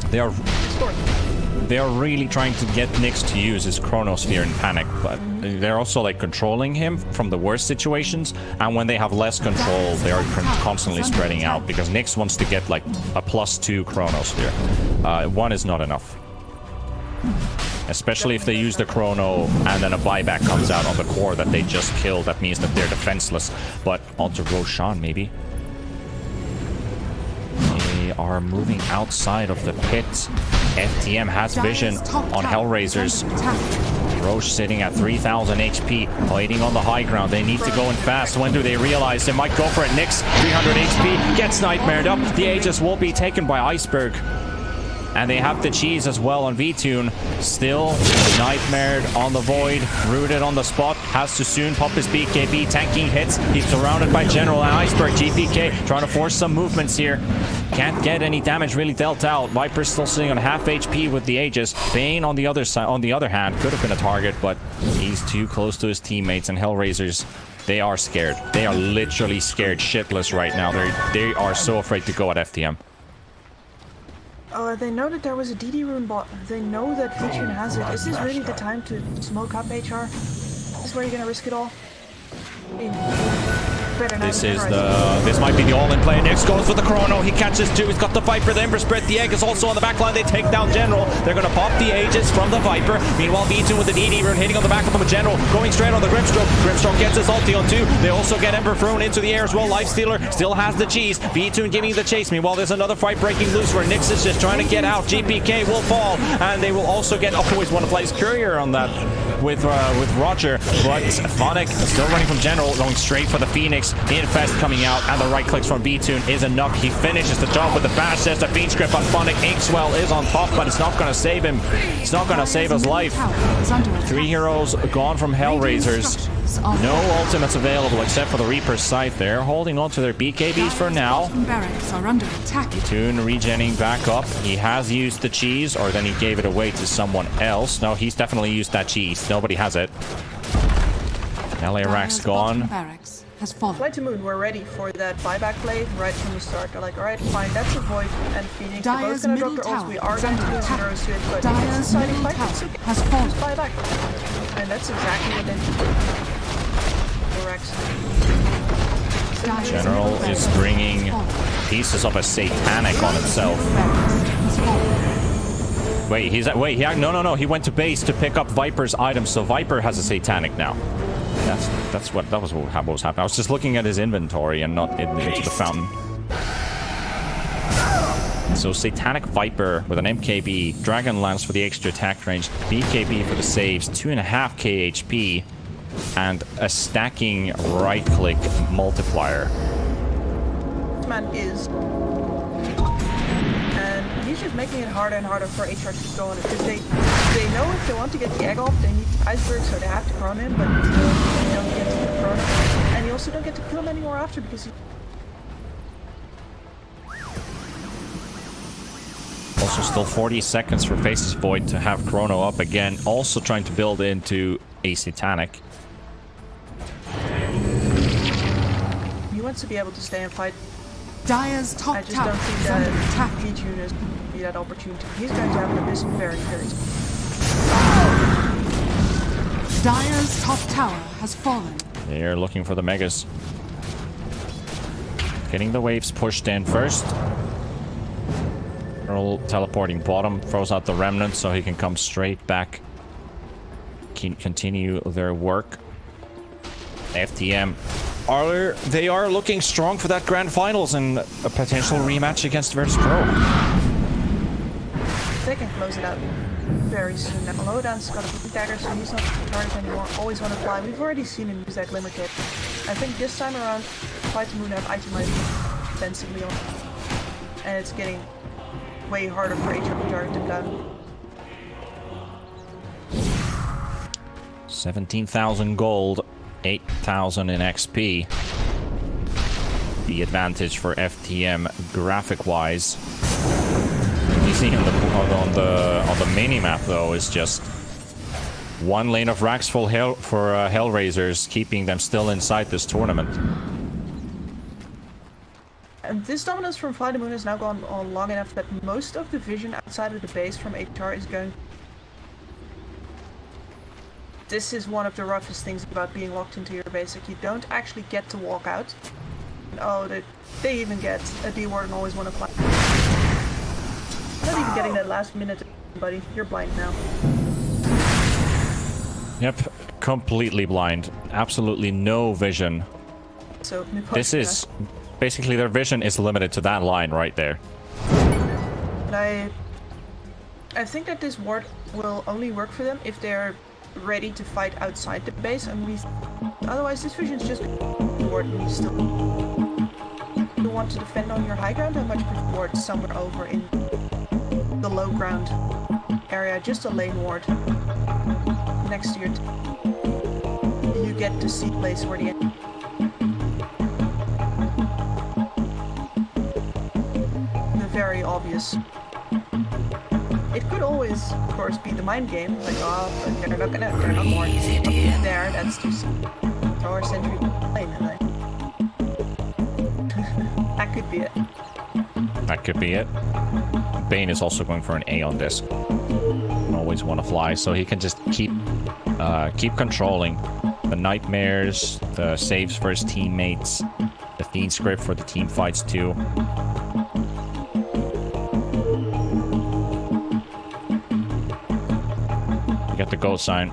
They are really trying to get Nyx to use his Chronosphere in panic, but they're also like controlling him from the worst situations, and when they have less control, they are constantly spreading out because Nyx wants to get like a +2 Chronosphere. One is not enough. Especially if they use the chrono and then a buyback comes out on the core that they just killed. That means that they're defenseless. But onto Roshan, maybe. They are moving outside of the pit. FTM has vision on HellRaisers. Roche sitting at 3000 HP, waiting on the high ground. They need to go in fast. When do they realize they might go for it? Nyx, 300 HP, gets nightmared up. The Aegis will be taken by Iceberg. And they have the cheese as well on V-Tune. Still nightmared on the Void. Rooted on the spot. Has to soon pop his BKB. Tanking hits. He's surrounded by General and Iceberg. GPK trying to force some movements here. Can't get any damage really dealt out. Viper's still sitting on half HP with the Aegis. Bane on the other side, on the other hand, could have been a target, but he's too close to his teammates. And HellRaisers, they are scared. They are literally scared shitless right now. They are so afraid to go at FTM. They know that there was a DD rune bot. They know that V-Tune has it. Is this really the time to smoke up HR? Is this where you're gonna risk it all? This might be the all-in play. Nyx goes for the chrono. He catches two. He's got the Viper, the Ember Spread. The Egg is also on the back line. They take down General. They're going to pop the Aegis from the Viper. Meanwhile, V2 with the DD rune hitting on the back of the General. Going straight on the Grimstroke. Grimstroke gets his ulti on two. They also get Ember thrown into the air as well. Lifestealer still has the cheese. V2 giving the chase. Meanwhile, there's another fight breaking loose where Nyx is just trying to get out. GPK will fall. And they will also get always want to play his courier on that with Roger. But Phonic still running from General. Going straight for the Phoenix. Infest coming out, and the right clicks from V-Tune is enough. He finishes the job with the bash. There's the Fiend Script on Phonic. Inkswell is on top, but it's not going to save him. It's not going to save his life. 3 heroes gone from HellRaisers. No ultimates available except for the Reaper's Scythe. They're holding on to their BKBs for now. V-Tune regenning back up. He has used the cheese, or then he gave it away to someone else. No, he's definitely used that cheese. Nobody has it. LA Rack's gone. FlyToMoon were ready for that buyback play right from the start. They're like, alright, fine, that's a Void and Phoenix. They're both gonna drop their ults. We are going to lose heroes to it, but if it's deciding fight, it's okay. Just buyback. And that's exactly what they did. General is bringing pieces of a Satanic on himself. No. He went to base to pick up Viper's items, so Viper has a Satanic now. That was what was happening. I was just looking at his inventory and not into the fountain. So Satanic Viper with an MKB, Dragon Lance for the extra attack range, BKB for the saves, 2.5k HP, and a stacking right-click multiplier. This man is, and he's just making it harder and harder for HR to go on it, because they know if they want to get the egg off, they need Iceberg, so they have to chrono him, but they don't get to the chrono, and you also don't get to kill him anymore after, because Also still 40 seconds for Faces Void to have chrono up again, also trying to build into a Satanic. he wants to be able to stay and fight. Dire's top I just tower don't think is that under attack. V-Tune is going to be that opportunity. He's going to have an Abyss very, very soon. Dire's top tower has fallen. They're looking for the Megas. Getting the waves pushed in first. Earl teleporting bottom, throws out the remnant so he can come straight back. Continue their work. FTM they are looking strong for that grand finals and a potential rematch against Virtus Pro. they can close it out very soon. Now, Lowdown's got a blue dagger, so he's not charged anymore. Always want to fly. We've already seen him use that glimmer kit. I think this time around, FlyToMoon have itemized defensively on, and it's getting way harder for HRPR to down. 17,000 gold, 8,000 in XP. The advantage for FTM graphic-wise. You see on the mini map though is just one lane of racks full for HellRaisers, keeping them still inside this tournament. And this dominance from FlyToMoon has now gone on long enough that most of the vision outside of the base from HR is going. This is one of the roughest things about being locked into your base. Like, you don't actually get to walk out. Oh, they even get a D-ward and always want to fly. Not even getting that last minute, buddy. You're blind now. Yep, completely blind. Absolutely no vision. So this is basically their vision is limited to that line right there. But I think that this ward will only work for them if they're ready to fight outside the base, and otherwise this vision is just ward. And you want to defend on your high ground, I much prefer ward somewhere over in the low ground area, just a lane ward next to your you get to see place where the end. The very obvious. It could always, of course, be the mind game, like, oh, but they're not more there, that's too throw our sentry lane, and then that could be it. That could be it. Bane is also going for an A on this. Always want to fly, so he can just keep controlling the nightmares, the saves for his teammates, the Fiend script for the team fights too. You got the goal sign.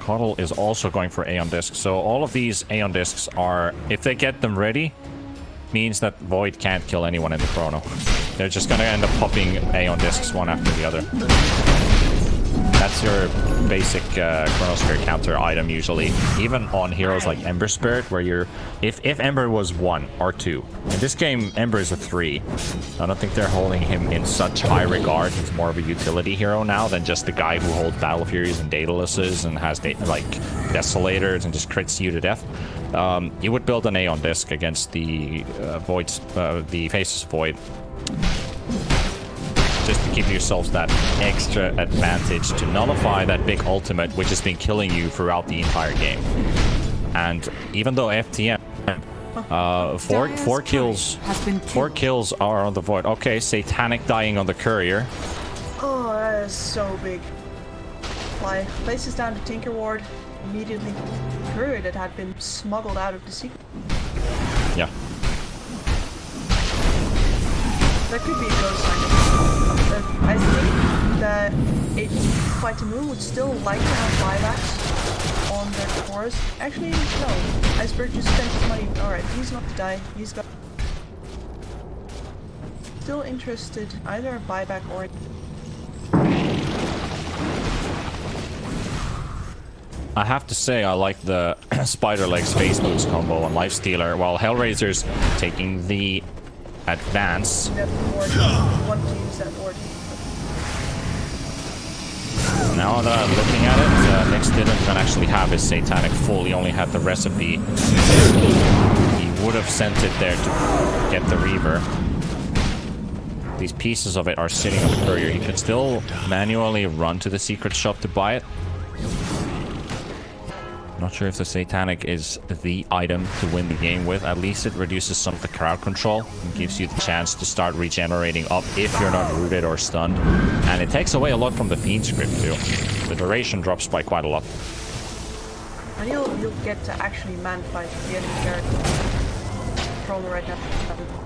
Coddle is also going for A on disc. So all of these A on discs are, if they get them ready, means that Void can't kill anyone in the chrono. They're just gonna end up popping A on discs one after the other. That's your basic Chronosphere counter item usually. Even on heroes like Ember Spirit, where you're... If Ember was 1 or 2. In this game, Ember is a 3. I don't think they're holding him in such high regard. He's more of a utility hero now than just the guy who holds Battle Furies and Daedaluses and has like Desolators and just crits you to death. You would build an A on disc against the the Faceless Void. Just to give yourselves that extra advantage to nullify that big ultimate which has been killing you throughout the entire game. And even though FTM four kills are on the Void. Okay, Satanic dying on the Courier. Oh, that is so big. Fly places down the Tinker Ward immediately. Courier that had been smuggled out of the secret. Yeah. That could be a ghost sign. I think that FlyToMoon would still like to have buybacks on their cores. Actually, no. Iceberg just spent his money. Alright, he's not to die. He's got... Still interested, either a buyback or... I have to say I like the Spider Legs Face Boots combo on Lifestealer, while HellRaisers taking the advance. That ward. Want to use that ward. Now that I'm looking at it, Nyx didn't even actually have his Satanic full. He only had the recipe. He would have sent it there to get the Reaver. These pieces of it are sitting on the Courier. He could still manually run to the secret shop to buy it. Not sure if the Satanic is the item to win the game with. At least it reduces some of the crowd control and gives you the chance to start regenerating up if you're not rooted or stunned. And it takes away a lot from the Fiend script too. The duration drops by quite a lot. And you'll get to actually man fight the enemy character. Problem right now,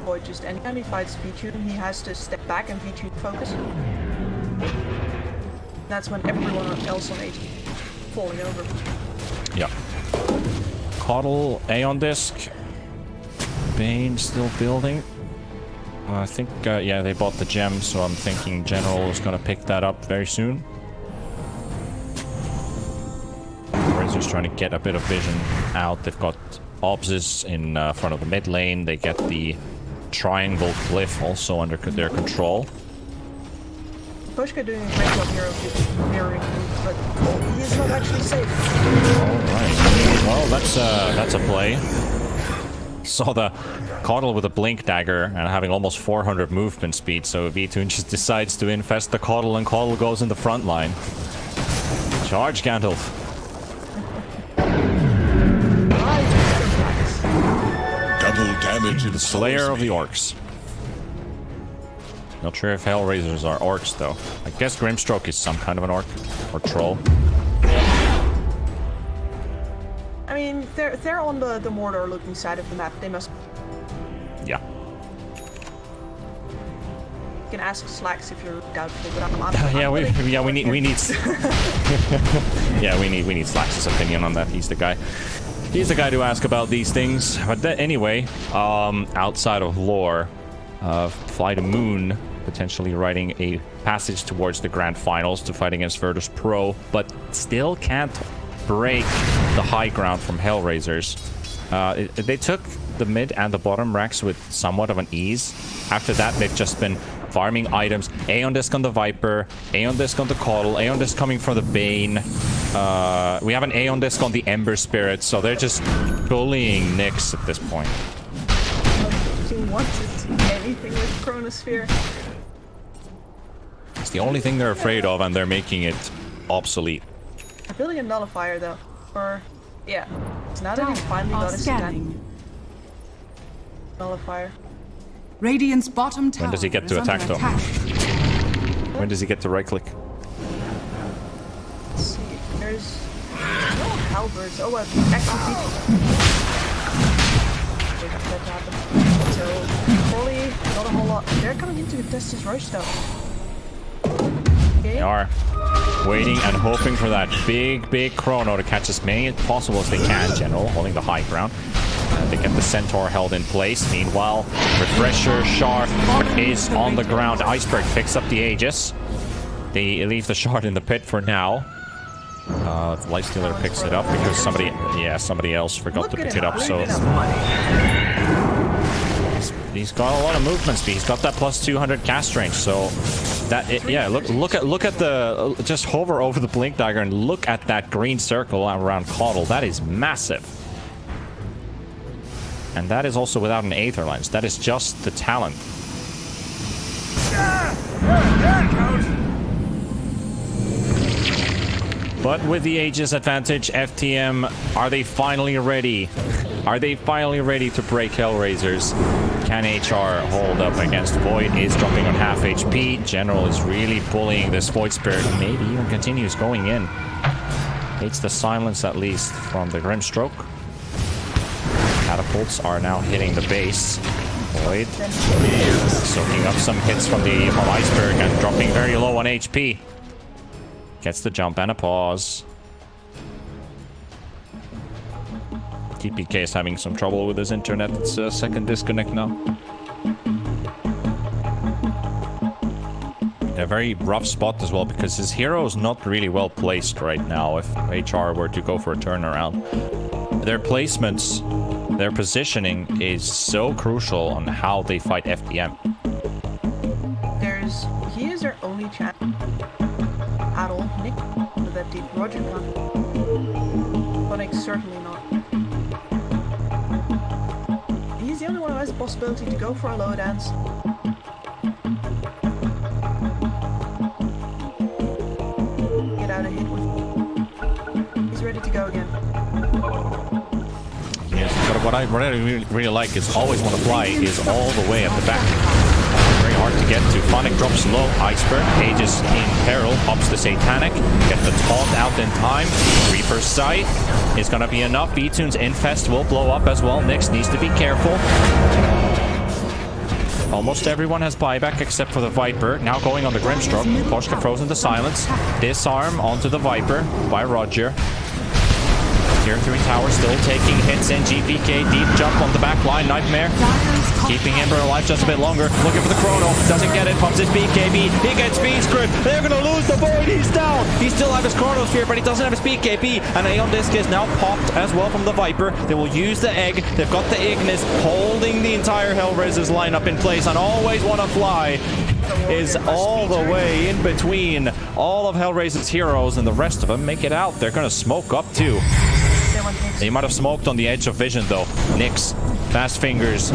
Void just anytime he fights V-Tune, he has to step back and V-Tune focus. That's when everyone else on H falling over. Yeah. Coddle A on disc. Bane still building. I think, yeah, they bought the gem, so I'm thinking General is gonna pick that up very soon. Razor's trying to get a bit of vision out. They've got Obses in front of the mid lane. They get the triangle cliff also under their control. Pushka doing a great job here of mirroring him, but he is not actually safe. Alright. Well, that's a play. Saw the Coddle with a blink dagger and having almost 400 movement speed, so V2 just decides to infest the Coddle and Coddle goes in the front line. Charge, Gandalf. Double damage The Slayer of the Orcs. Not sure if HellRaisers are orcs though. I guess Grimstroke is some kind of an orc or troll. I mean, they're on the Mordor looking side of the map. They must. Yeah. You can ask Slacks if you're doubtful, but I'm Yeah, we need here. yeah, we need Slacks' opinion on that. He's the guy. He's the guy to ask about these things. But anyway, outside of lore, FlyToMoon potentially writing a passage towards the grand finals to fight against Virtus Pro, but still can't break the high ground from HellRaisers. They took the mid and the bottom racks with somewhat of an ease. After that, they've just been farming items. Aeon Disc on the Viper, Aeon Disc on the Coddle, Aeon Disc coming from the Bane. We have an Aeon Disc on the Ember Spirit, so they're just bullying Nyx at this point. She wanted anything with Chronosphere. It's the only thing they're afraid of, and they're making it obsolete. I'm building a nullifier though. Or, yeah. It's now that he finally got a scanning. nullifier. Radiant's bottom tower. When does he get to is attack under though? When does he get to right click? Let's see. There's no halberds. Oh, actually, that happened. So, probably not a whole lot. They're coming into Testis Roche though. Okay. They are waiting and hoping for that big chrono to catch as many as possible as they can. General holding the high ground. They get the Centaur held in place. Meanwhile, Refresher Shard is on the ground. Iceberg picks up the Aegis. They leave the Shard in the pit for now. Lifestealer picks it up because somebody else forgot to pick it up. So he's got a lot of movement speed. He's got that plus 200 cast range. So look at the just hover over the blink dagger and look at that green circle around Coddle. That is massive. And that is also without an Aether Lens. That is just the talent. But with the Aegis advantage, FTM, are they finally ready? Are they finally ready to break HellRaisers? Can HR hold up against Void? Is dropping on half HP. General is really bullying this Void Spirit. Maybe even continues going in. Hates the silence at least from the Grimstroke. Catapults are now hitting the base. Void soaking up some hits from Iceberg and dropping very low on HP. Gets the jump and a pause. TPK is having some trouble with his internet. It's a second disconnect now. A very rough spot as well because his hero is not really well placed right now if HR were to go for a turnaround. Their placements, their positioning is so crucial on how they fight FTM. He is their only chance at all. Nick with that deep Roger can't. But certainly not. He's the only one who has the possibility to go for a low dance. Get out of hit with. He's ready to go again. Yes, but what I really like is always want to fly is all the way at the back. Very hard to get to. Phonic drops low. Iceberg. Aegis in peril. Pops the Satanic. Get the taunt out in time. Reaper's Scythe is going to be enough. B-Tune's Infest will blow up as well. Nyx needs to be careful. Almost everyone has buyback except for the Viper. Now going on the Grimstroke. Poshka frozen to silence. Disarm onto the Viper by Roger. Tier 3 tower still taking hits in. GPK deep jump on the back line. Nightmare keeping Ember alive just a bit longer. Looking for the chrono. Doesn't get it. Pumps his BKB. He gets speed script. They're going to lose the void. He's down. He still has his chronosphere, but he doesn't have his BKB. And Aeon Disc is now popped as well from the Viper. They will use the egg. They've got the Ignis holding the entire HellRaisers lineup in place. And always want to fly is all the way in between all of HellRaisers' heroes, and the rest of them make it out. They're going to smoke up too. They might have smoked on the edge of vision though. Nyx, fast fingers,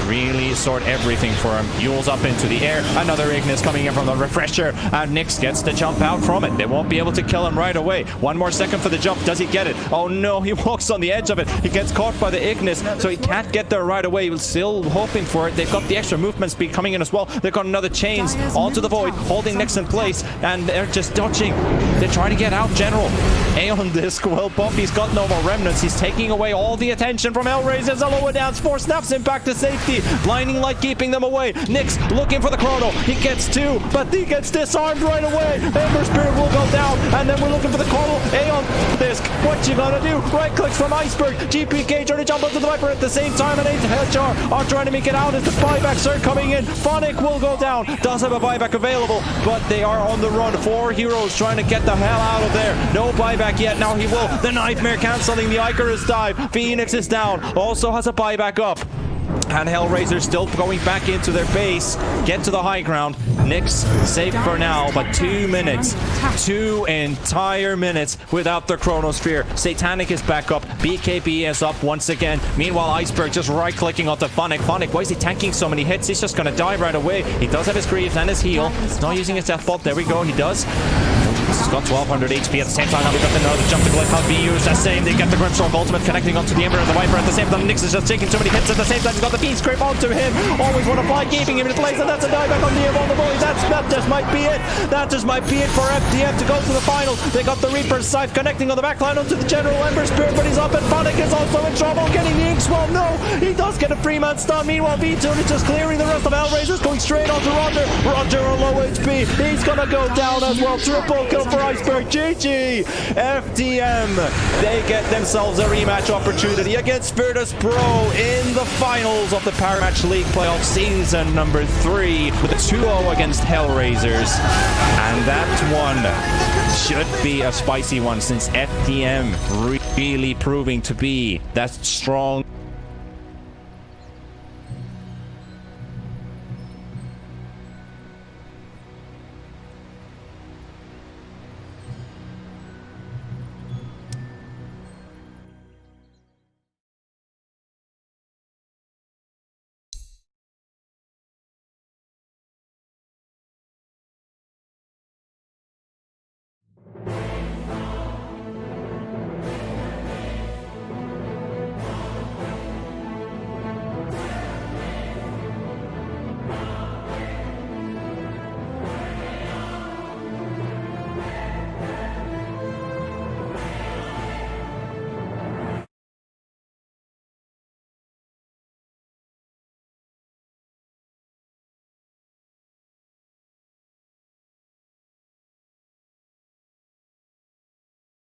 really sort everything for him. Yule's up into the air. Another Ignis coming in from the refresher, and Nyx gets the jump out from it. They won't be able to kill him right away. One more second for the jump. Does he get it? Oh no, he walks on the edge of it. He gets caught by the Ignis, so he can't get there right away. He's still hoping for it. They've got the extra movement speed coming in as well. They've got another chains onto the void, holding Nyx in place, and they're just dodging. They're trying to get out General. Aeon Disc, well, Buffy's got no more remnants. He's taking away all the attention from HellRaisers. A lower down, 4 snaps him back to safety. Blinding light keeping them away. Nyx looking for the chrono. He gets 2, but he gets disarmed right away. Ember Spirit will go down, and then we're looking for the chrono. Aeon Disc, what you gonna do? Right clicks from Iceberg. GPK trying to jump onto the Viper at the same time, and HR are trying to make it out as the buybacks are coming in. Phonic will go down. Does have a buyback available, but they are on the run. 4 heroes trying to get the hell out of there. No buyback yet. Now he will. The Nightmare canceling the Icarus dive. Phoenix is down. Also has a buyback up. And HellRaisers still going back into their base. Get to the high ground. Nyx safe for now, but 2 minutes. 2 entire minutes without the Chronosphere. Satanic is back up. BKB is up once again. Meanwhile, Iceberg just right-clicking onto Phonic. Phonic, why is he tanking so many hits? He's just going to die right away. He does have his Greaves and his heal. He's not using his death bolt. There we go. He does. He's got 1200 HP at the same time. Now we've got another jump to Glyph. How be used as same. They get the Grimstroke ultimate connecting onto the Ember and the Viper at the same time. Nyx is just taking too many hits at the same time. He's got the Beast Scrape onto him. Always want to fly, keeping him in place, and that's a dieback on the Evolve the Boys. That just might be it. That just might be it for FTM to go to the finals. They got the Reaper's Scythe connecting on the backline onto the General Ember Spirit, but he's up, and Phonic is also in trouble getting the Inkswell. No, he does get a free-man stun. Meanwhile, V2 is just clearing the rest of HellRaisers, going straight onto Roger. Roger on low HP. He's gonna go down as well. Triple kill for Iceberg. GG. FTM. They get themselves a rematch opportunity against Virtus Pro in the finals of the PARIMATCH League Playoff Season number 3 with a 2-0 against HellRaisers. And that one should be a spicy one, since FTM really proving to be that strong